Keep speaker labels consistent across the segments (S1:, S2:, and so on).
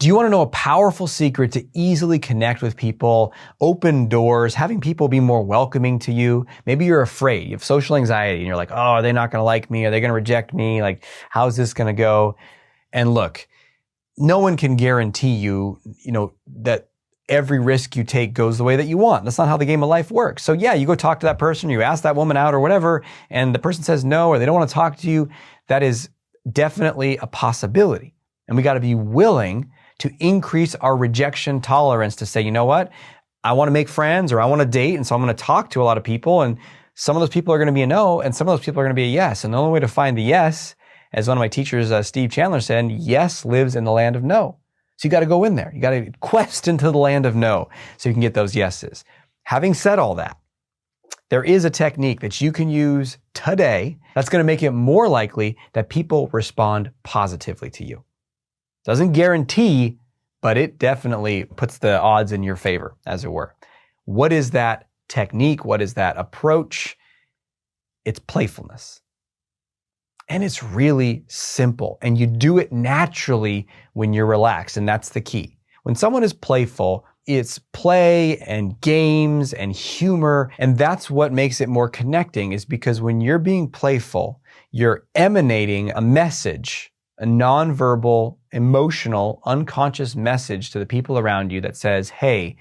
S1: Do you want to know a powerful secret to easily connect with people, open doors, having people be more welcoming to you? Maybe you're afraid, you have social anxiety and you're like, oh, are they not going to like me? Are they going to reject me? Like, how's this going to go? And look, no one can guarantee you, that every risk you take goes the way that you want. That's not how the game of life works. So yeah, you go talk to that person, you ask that woman out or whatever, and the person says no, or they don't want to talk to you. That is definitely a possibility. And we got to be willing to increase our rejection tolerance to say, you know what? I want to make friends or I want to date. And so I'm going to talk to a lot of people. And some of those people are going to be a no. And some of those people are going to be a yes. And the only way to find the yes, as one of my teachers, Steve Chandler said, yes lives in the land of no. So you got to go in there. You got to quest into the land of no so you can get those yeses. Having said all that, there is a technique that you can use today that's going to make it more likely that people respond positively to you. Doesn't guarantee, but it definitely puts the odds in your favor, as it were. What is that technique? What is that approach? It's playfulness. And it's really simple. And you do it naturally when you're relaxed. And that's the key. When someone is playful, it's play and games and humor. And that's what makes it more connecting, is because when you're being playful, you're emanating a message, a nonverbal, emotional, unconscious message to the people around you that says, hey,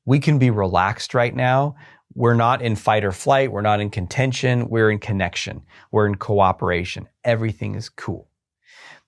S1: we can be relaxed right now. We're not in fight or flight. We're not in contention. We're in connection. We're in cooperation. Everything is cool.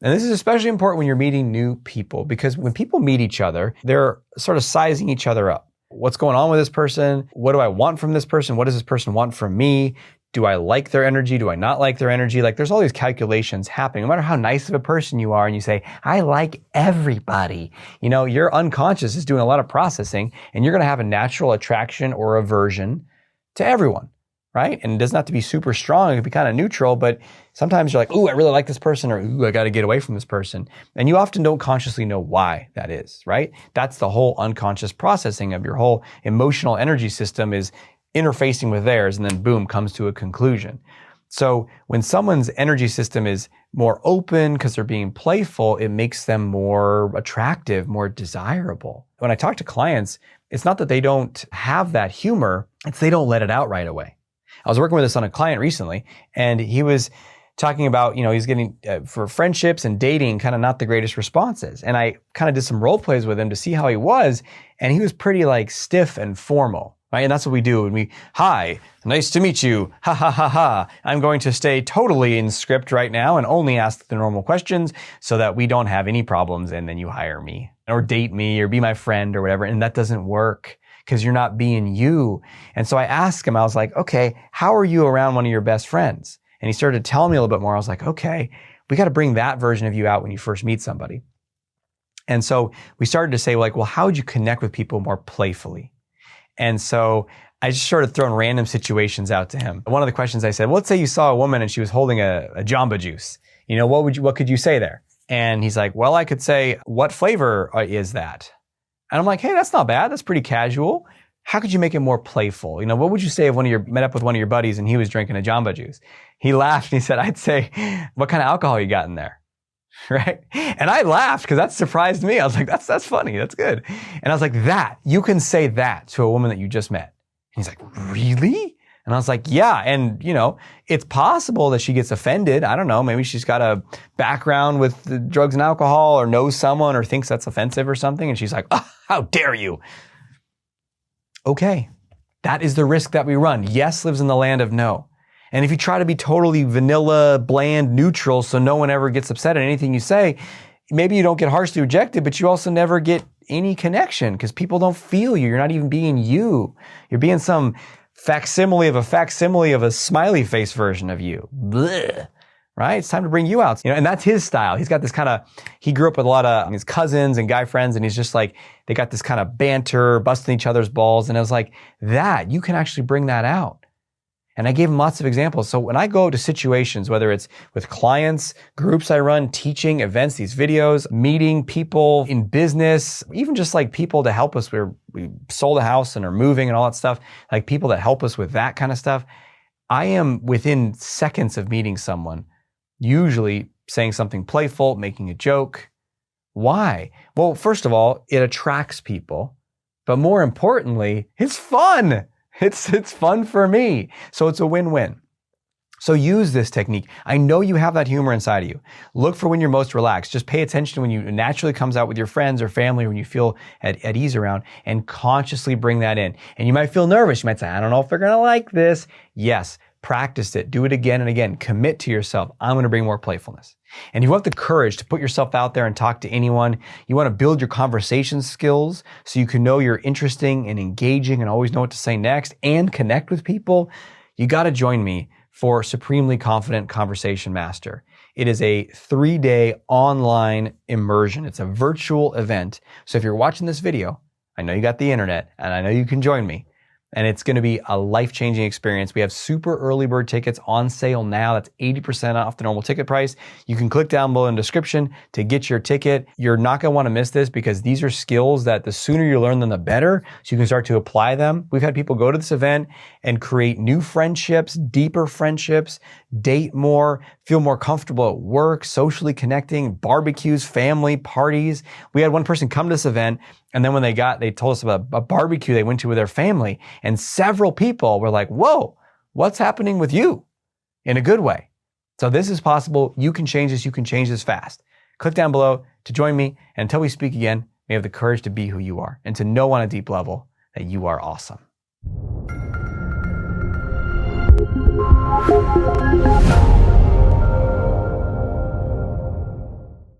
S1: And this is especially important when you're meeting new people, because when people meet each other, they're sort of sizing each other up. What's going on with this person? What do I want from this person? What does this person want from me? Do I like their energy? Do I not like their energy? Like, there's all these calculations happening. No matter how nice of a person you are and you say, I like everybody, your unconscious is doing a lot of processing, and you're going to have a natural attraction or aversion to everyone, right? And it doesn't have to be super strong. It can be kind of neutral, but sometimes you're like, ooh, I really like this person, or ooh, I got to get away from this person. And you often don't consciously know why that is, right? That's the whole unconscious processing of your whole emotional energy system, is interfacing with theirs, and then boom, comes to a conclusion. So when someone's energy system is more open because they're being playful, it makes them more attractive, more desirable. When I talk to clients, it's not that they don't have that humor, it's they don't let it out right away. I was working with this on a client recently, and he was talking about, he's getting, for friendships and dating, kind of not the greatest responses. And I kind of did some role plays with him to see how he was, and he was pretty like stiff and formal. Right? And that's what we do when hi, nice to meet you, ha ha ha ha. I'm going to stay totally in script right now and only ask the normal questions so that we don't have any problems, and then you hire me or date me or be my friend or whatever. And that doesn't work because you're not being you. And so I asked him, I was like, okay, how are you around one of your best friends? And he started telling me a little bit more. I was like, okay, we got to bring that version of you out when you first meet somebody. And so we started to say, like, well, how would you connect with people more playfully? And so I just started throwing random situations out to him. One of the questions I said, well, let's say you saw a woman and she was holding a Jamba Juice. What could you say there? And he's like, well, I could say, what flavor is that? And I'm like, hey, that's not bad. That's pretty casual. How could you make it more playful? What would you say if met up with one of your buddies and he was drinking a Jamba Juice? He laughed and he said, I'd say, what kind of alcohol you got in there? Right? And I laughed because that surprised me. I was like, that's funny. That's good. And I was like, you can say that to a woman that you just met. And he's like, really? And I was like, yeah. And it's possible that she gets offended. I don't know. Maybe she's got a background with drugs and alcohol, or knows someone, or thinks that's offensive or something. And she's like, oh, how dare you? Okay. That is the risk that we run. Yes lives in the land of no. And if you try to be totally vanilla, bland, neutral, so no one ever gets upset at anything you say, maybe you don't get harshly rejected, but you also never get any connection because people don't feel you. You're not even being you. You're being some facsimile of a smiley face version of you. Blech. Right? It's time to bring you out. And that's his style. He's got this he grew up with a lot of his cousins and guy friends, and he's just like, they got this kind of banter, busting each other's balls. And I was like, you can actually bring that out. And I gave him lots of examples. So when I go to situations, whether it's with clients, groups I run, teaching, events, these videos, meeting people in business, even just like people to help us, we sold a house and are moving and all that stuff, like people that help us with that kind of stuff, I am within seconds of meeting someone, usually saying something playful, making a joke, Why? Well, first of all, it attracts people, but more importantly, it's fun. It's fun for me. So it's a win-win. So use this technique. I know you have that humor inside of you. Look for when you're most relaxed. Just pay attention to when it naturally comes out with your friends or family, or when you feel at ease around, and consciously bring that in. And you might feel nervous. You might say, I don't know if they're going to like this. Yes, practice it. Do it again and again. Commit to yourself. I'm going to bring more playfulness. And you want the courage to put yourself out there and talk to anyone. You want to build your conversation skills so you can know you're interesting and engaging and always know what to say next and connect with people. You got to join me for Supremely Confident Conversation Master. It is a 3-day online immersion. It's a virtual event. So if you're watching this video, I know you got the internet and I know you can join me. And it's going to be a life-changing experience. We have super early bird tickets on sale now. That's 80% off the normal ticket price. You can click down below in the description to get your ticket. You're not going to want to miss this because these are skills that the sooner you learn them, the better. So you can start to apply them. We've had people go to this event and create new friendships, deeper friendships, date more, feel more comfortable at work, socially connecting, barbecues, family, parties. We had one person come to this event, and then when they told us about a barbecue they went to with their family, and several people were like, whoa, what's happening with you? In a good way. So this is possible. You can change this. You can change this fast. Click down below to join me. And until we speak again, may you have the courage to be who you are and to know on a deep level that you are awesome.